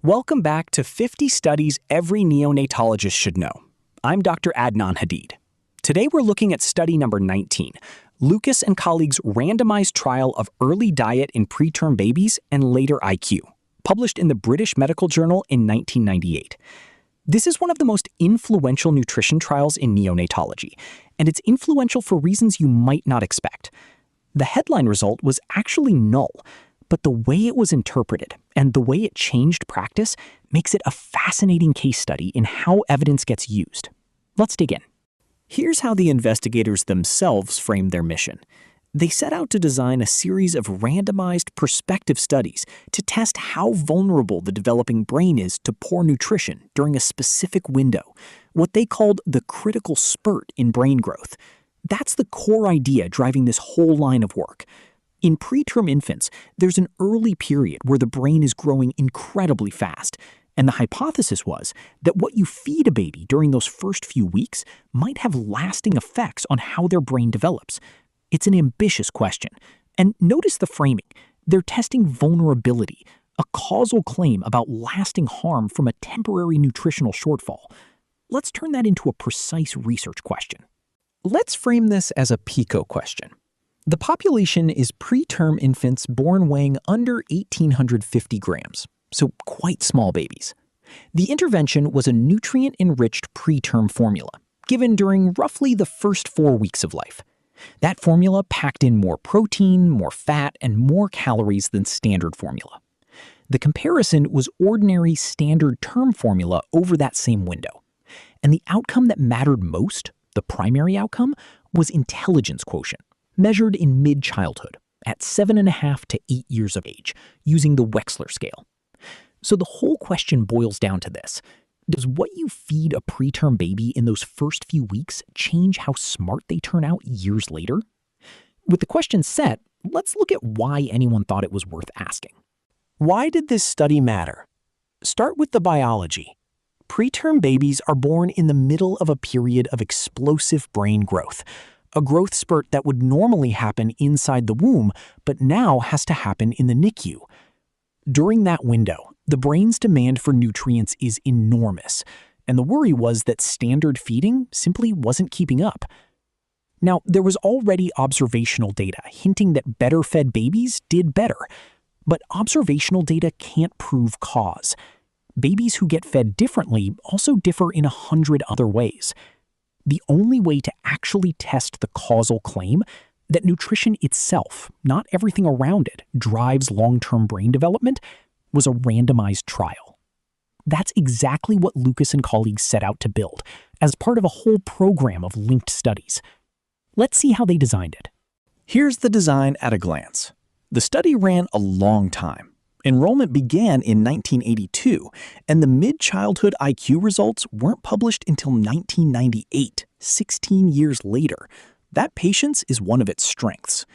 Welcome back to 50 Studies Every Neonatologist Should Know. I'm Dr. Adnan Hadid. Today we're looking at study number 19, Lucas and colleagues' randomized trial of early diet in preterm babies and later IQ, published in the British Medical Journal in 1998. This is one of the most influential nutrition trials in neonatology, and it's influential for reasons you might not expect. The headline result was actually null, but the way it was interpreted and the way it changed practice makes it a fascinating case study in how evidence gets used. Let's dig in. Here's how the investigators themselves framed their mission. They set out to design a series of randomized prospective studies to test how vulnerable the developing brain is to poor nutrition during a specific window, what they called the critical spurt in brain growth. That's the core idea driving this whole line of work. In preterm infants, there's an early period where the brain is growing incredibly fast, and the hypothesis was that what you feed a baby during those first few weeks might have lasting effects on how their brain develops. It's an ambitious question, and notice the framing. They're testing vulnerability, a causal claim about lasting harm from a temporary nutritional shortfall. Let's turn that into a precise research question. Let's frame this as a PICO question. The population is preterm infants born weighing under 1,850 grams, so quite small babies. The intervention was a nutrient-enriched preterm formula, given during roughly the first 4 weeks of life. That formula packed in more protein, more fat, and more calories than standard formula. The comparison was ordinary standard term formula over that same window. And the outcome that mattered most, the primary outcome, was intelligence quotient, measured in mid-childhood, at 7.5 to 8 years of age, using the Wechsler scale. So the whole question boils down to this. Does what you feed a preterm baby in those first few weeks change how smart they turn out years later? With the question set, let's look at why anyone thought it was worth asking. Why did this study matter? Start with the biology. Preterm babies are born in the middle of a period of explosive brain growth, a growth spurt that would normally happen inside the womb, but now has to happen in the NICU. During that window, the brain's demand for nutrients is enormous, and the worry was that standard feeding simply wasn't keeping up. Now, there was already observational data hinting that better-fed babies did better, but observational data can't prove cause. Babies who get fed differently also differ in 100 other ways. The only way to actually test the causal claim that nutrition itself, not everything around it, drives long-term brain development was a randomized trial. That's exactly what Lucas and colleagues set out to build as part of a whole program of linked studies. Let's see how they designed it. Here's the design at a glance. The study ran a long time. Enrollment began in 1982, and the mid-childhood IQ results weren't published until 1998, 16 years later. That patience is one of its strengths.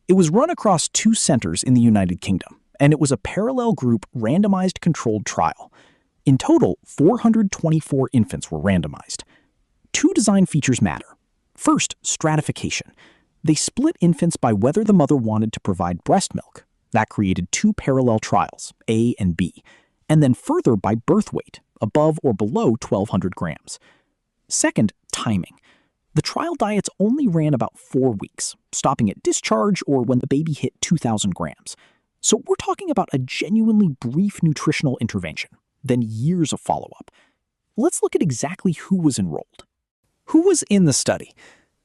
It was run across 2 centers in the United Kingdom, and it was a parallel group randomized controlled trial. In total, 424 infants were randomized. 2 design features matter. First, stratification. They split infants by whether the mother wanted to provide breast milk. That created 2 parallel trials, A and B, and then further by birth weight, above or below 1,200 grams. Second, timing. The trial diets only ran about 4 weeks, stopping at discharge or when the baby hit 2,000 grams. So we're talking about a genuinely brief nutritional intervention, then years of follow-up. Let's look at exactly who was enrolled. Who was in the study?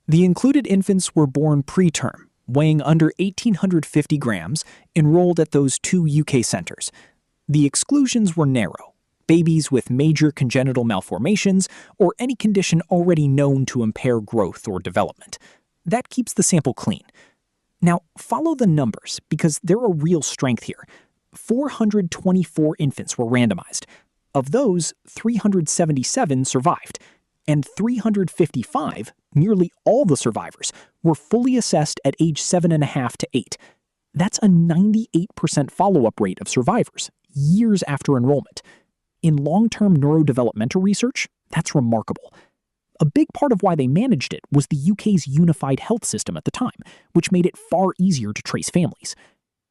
The included infants were born preterm, weighing under 1,850 grams, enrolled at those 2 UK centers. The exclusions were narrow. Babies with major congenital malformations or any condition already known to impair growth or development. That keeps the sample clean. Now, follow the numbers because they're a real strength here. 424 infants were randomized. Of those, 377 survived. And 355, nearly all the survivors, were fully assessed at age 7.5 to 8. That's a 98% follow-up rate of survivors, years after enrollment. In long-term neurodevelopmental research, that's remarkable. A big part of why they managed it was the UK's unified health system at the time, which made it far easier to trace families.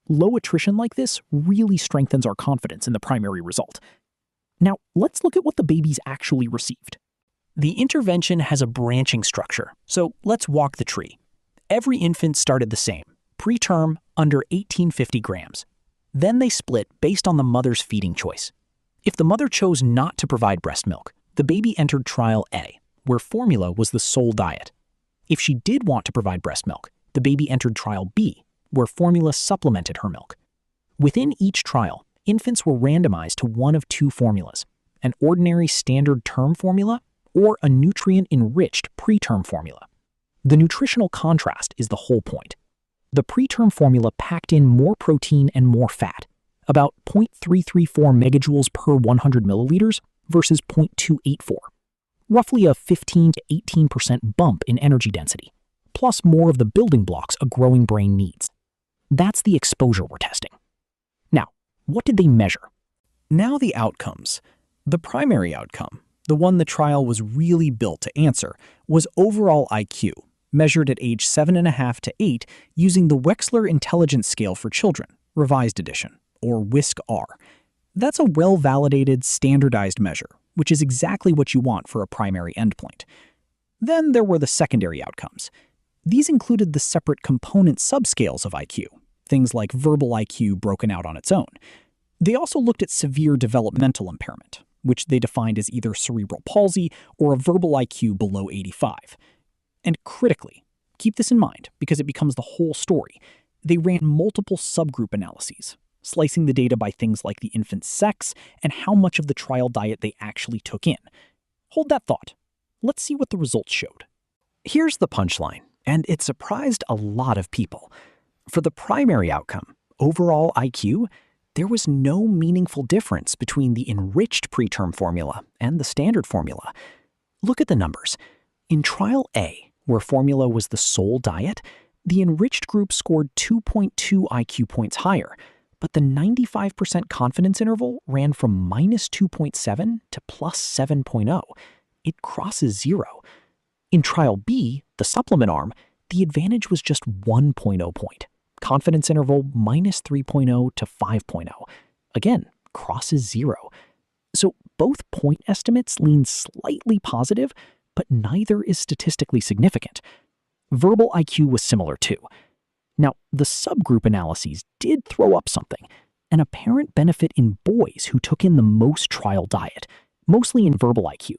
Low attrition like this really strengthens our confidence in the primary result. Now, let's look at what the babies actually received. The intervention has a branching structure, so let's walk the tree. Every infant started the same, preterm, under 1850 grams. Then they split based on the mother's feeding choice. If the mother chose not to provide breast milk, the baby entered Trial A, where formula was the sole diet. If she did want to provide breast milk, the baby entered Trial B, where formula supplemented her milk. Within each trial, infants were randomized to one of two formulas, an ordinary standard term formula or a nutrient-enriched preterm formula. The nutritional contrast is the whole point. The preterm formula packed in more protein and more fat, about 0.334 megajoules per 100 milliliters versus 0.284, roughly a 15 to 18% bump in energy density, plus more of the building blocks a growing brain needs. That's the exposure we're testing. Now, what did they measure? Now the outcomes. The primary outcome, the one the trial was really built to answer, was overall IQ, measured at age 7.5 to 8 using the Wechsler Intelligence Scale for Children, Revised Edition, or WISC-R. That's a well-validated, standardized measure, which is exactly what you want for a primary endpoint. Then there were the secondary outcomes. These included the separate component subscales of IQ, things like verbal IQ broken out on its own. They also looked at severe developmental impairment, which they defined as either cerebral palsy or a verbal IQ below 85. And critically, keep this in mind because it becomes the whole story, they ran multiple subgroup analyses, slicing the data by things like the infant's sex and how much of the trial diet they actually took in. Hold that thought. Let's see what the results showed. Here's the punchline, and it surprised a lot of people. For the primary outcome, overall IQ, there was no meaningful difference between the enriched preterm formula and the standard formula. Look at the numbers. In Trial A, where formula was the sole diet, the enriched group scored 2.2 IQ points higher, but the 95% confidence interval ran from -2.7 to +7.0. It crosses zero. In Trial B, the supplement arm, the advantage was just 1.0 point. Confidence interval -3.0 to 5.0. Again, crosses zero. So both point estimates lean slightly positive, but neither is statistically significant. Verbal IQ was similar too. Now, the subgroup analyses did throw up something, an apparent benefit in boys who took in the most trial diet, mostly in verbal IQ.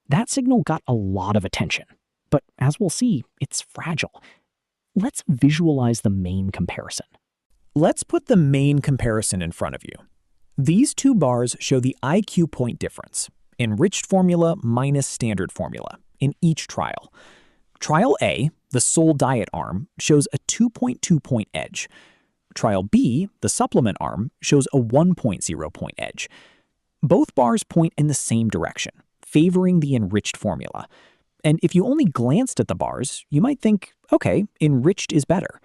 That signal got a lot of attention, but as we'll see, it's fragile. Let's visualize the main comparison. Let's put the main comparison in front of you. These two bars show the IQ point difference, enriched formula minus standard formula, in each trial. Trial A, the sole diet arm, shows a 2.2 point edge. Trial B, the supplement arm, shows a 1.0 point edge. Both bars point in the same direction, favoring the enriched formula. And if you only glanced at the bars, you might think, okay, enriched is better.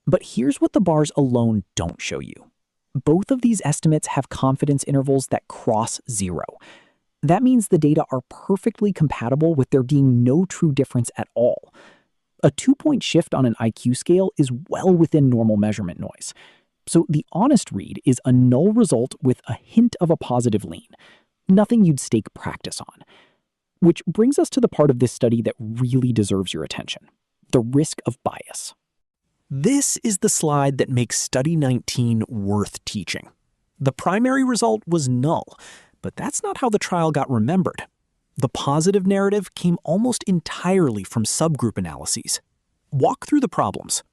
But here's what the bars alone don't show you. Both of these estimates have confidence intervals that cross zero. That means the data are perfectly compatible with there being no true difference at all. A 2-point shift on an IQ scale is well within normal measurement noise. So the honest read is a null result with a hint of a positive lean. Nothing you'd stake practice on. Which brings us to the part of this study that really deserves your attention, the risk of bias. This is the slide that makes Study 19 worth teaching. The primary result was null, but that's not how the trial got remembered. The positive narrative came almost entirely from subgroup analyses. Walk through the problems.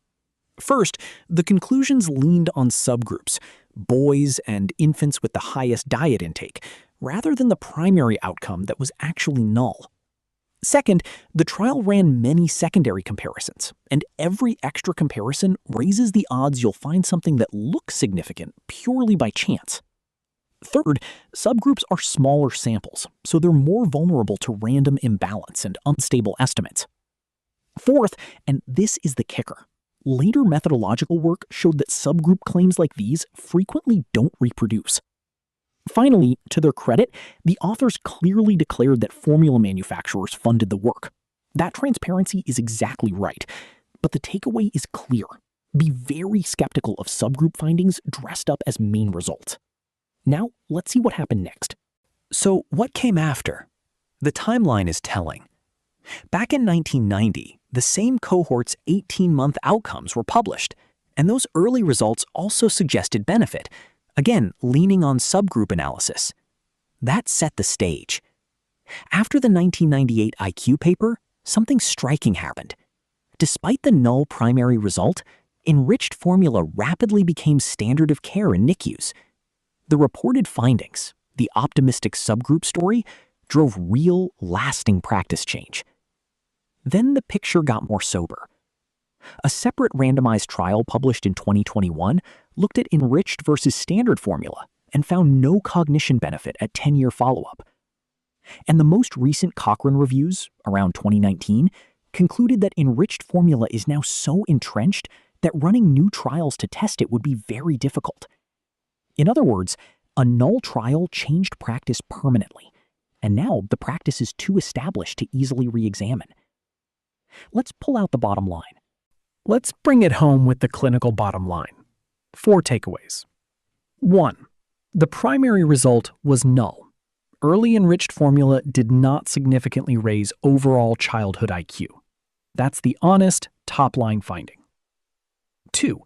First, the conclusions leaned on subgroups, boys and infants with the highest diet intake, rather than the primary outcome that was actually null. Second, the trial ran many secondary comparisons, and every extra comparison raises the odds you'll find something that looks significant purely by chance. Third, subgroups are smaller samples, so they're more vulnerable to random imbalance and unstable estimates. Fourth, and this is the kicker, later methodological work showed that subgroup claims like these frequently don't reproduce. Finally, to their credit, the authors clearly declared that formula manufacturers funded the work. That transparency is exactly right, but the takeaway is clear. Be very skeptical of subgroup findings dressed up as main results. Now, let's see what happened next. So what came after? The timeline is telling. Back in 1990, the same cohort's 18-month outcomes were published, and those early results also suggested benefit, again leaning on subgroup analysis. That set the stage. After the 1998 IQ paper, something striking happened. Despite the null primary result, enriched formula rapidly became standard of care in NICUs. The reported findings, the optimistic subgroup story, drove real, lasting practice change. Then the picture got more sober. A separate randomized trial published in 2021 looked at enriched versus standard formula and found no cognition benefit at 10-year follow-up. And the most recent Cochrane reviews, around 2019, concluded that enriched formula is now so entrenched that running new trials to test it would be very difficult. In other words, a null trial changed practice permanently, and now the practice is too established to easily re-examine. Let's pull out the bottom line. Let's bring it home with the clinical bottom line. 4 takeaways. 1. The primary result was null. Early enriched formula did not significantly raise overall childhood IQ. That's the honest, top-line finding. 2.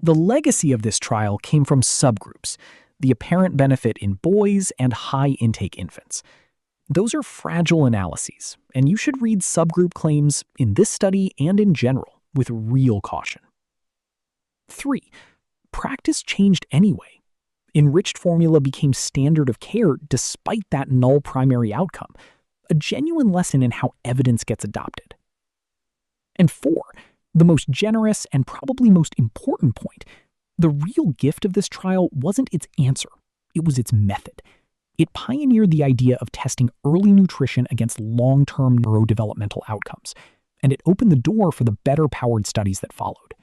The legacy of this trial came from subgroups, the apparent benefit in boys and high-intake infants. Those are fragile analyses, and you should read subgroup claims in this study and in general with real caution. 3. Practice changed anyway. Enriched formula became standard of care despite that null primary outcome, a genuine lesson in how evidence gets adopted. And 4, the most generous and probably most important point, the real gift of this trial wasn't its answer, it was its method. It pioneered the idea of testing early nutrition against long-term neurodevelopmental outcomes, and it opened the door for the better-powered studies that followed.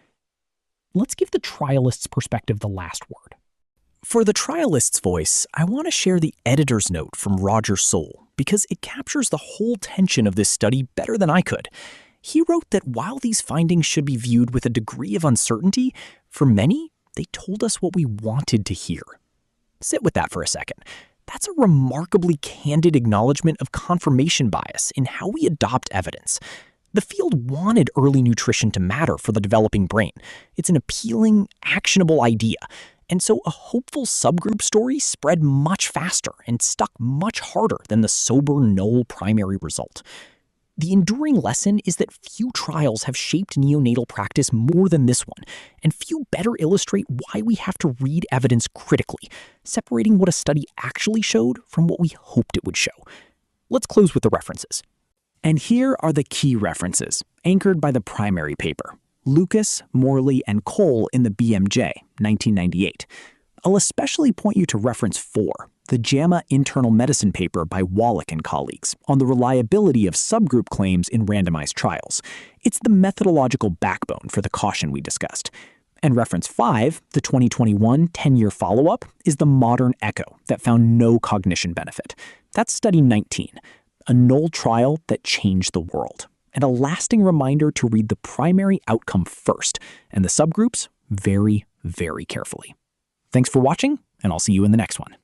Let's give the trialist's perspective the last word. For the trialist's voice, I want to share the editor's note from Roger Soule because it captures the whole tension of this study better than I could. He wrote that while these findings should be viewed with a degree of uncertainty, for many, they told us what we wanted to hear. Sit with that for a second. That's a remarkably candid acknowledgement of confirmation bias in how we adopt evidence. The field wanted early nutrition to matter for the developing brain. It's an appealing, actionable idea. And so a hopeful subgroup story spread much faster and stuck much harder than the sober null primary result. The enduring lesson is that few trials have shaped neonatal practice more than this one, and few better illustrate why we have to read evidence critically, separating what a study actually showed from what we hoped it would show. Let's close with the references. And here are the key references, anchored by the primary paper: Lucas, Morley, and Cole in the BMJ, 1998. I'll especially point you to reference 4, the JAMA Internal Medicine paper by Wallach and colleagues on the reliability of subgroup claims in randomized trials. It's the methodological backbone for the caution we discussed. And reference 5, the 2021 10-year follow-up, is the modern echo that found no cognition benefit. That's study 19, a null trial that changed the world, and a lasting reminder to read the primary outcome first and the subgroups very, very carefully. Thanks for watching, and I'll see you in the next one.